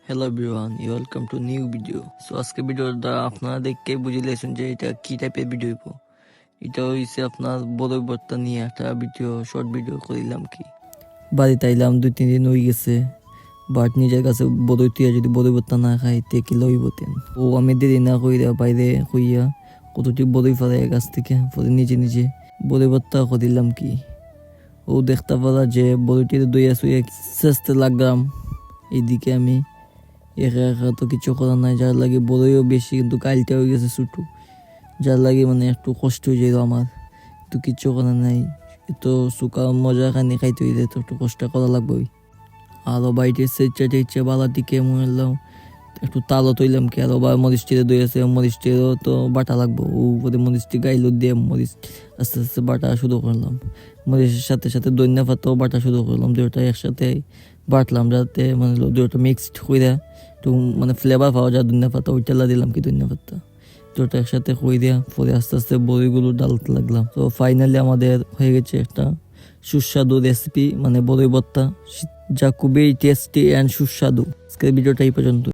Hello everyone, welcome to new video. So আজকে ভিডিওটা আপনারা দেখে বুঝে লেছেন যে এটা কি টাইপের ভিডিও হইব। এটা হইছে আপনার বড়ই ভর্তা নিয়ে একটা ভিডিও, শর্ট ভিডিও করিলাম। কি বাড়িতে আইলাম 2-3 দিন হয়ে গেছে, বাট নিজের কাছে বড়ই তুইয়া যদি বড়ই ভর্তা না খাই তে কি লইবতেন। ও আমি দেরি না কইরা বাইরে কইয়া কতটি বড়ই ফালাই গাছ থেকে পরে নিজে নিজে বড়ই ভর্তা করিলাম। কি ও দেখতে পারা যে বড়ইটির দইয়া শুয়ে চেষ্টা লাগলাম। এইদিকে আমি একা একা তো কিছু করার নাই, যার লাগে বড়ইও বেশি কিন্তু কালটা হয়ে গেছে ছোটো, যার লাগে মানে একটু কষ্ট হয়ে যায় আমার। তো কিছু করার নাই, তো সুকা মজা খানি খাইতে হইলে তো একটু কষ্ট করা লাগবে। আরও বাড়িতে ইচ্ছা বালার দিকে মরলাম একটু তালও তৈলাম। কি আরও বা মরিচটিরে দই আছে, মরিচটিরও তো বাটা লাগবো। ও উপরে মরিচটি গাইলো দিয়ে মরিচ আস্তে আস্তে বাটা শুরু করলাম। মরিচের সাথে সাথে ধনিয়া পাতাও বাটা শুরু করলাম, দুটো একসাথে বাটলাম যাতে মানে দুটো মিক্সড করে একটু মানে ফ্লেভার পাওয়া যায়। ধনিয়া পাতা ওইটালা দিলাম, কি ধনিয়া পাতা দুটো একসাথে হয়ে দেওয়া পরে আস্তে আস্তে বড়িগুলো ডালতে লাগলাম। তো ফাইনালি আমাদের হয়ে গেছে একটা সুস্বাদু রেসিপি, মানে বড়ই ভর্তা, যা খুবই টেস্টি অ্যান্ড সুস্বাদু। আজকের ভিডিওটা এই পর্যন্ত।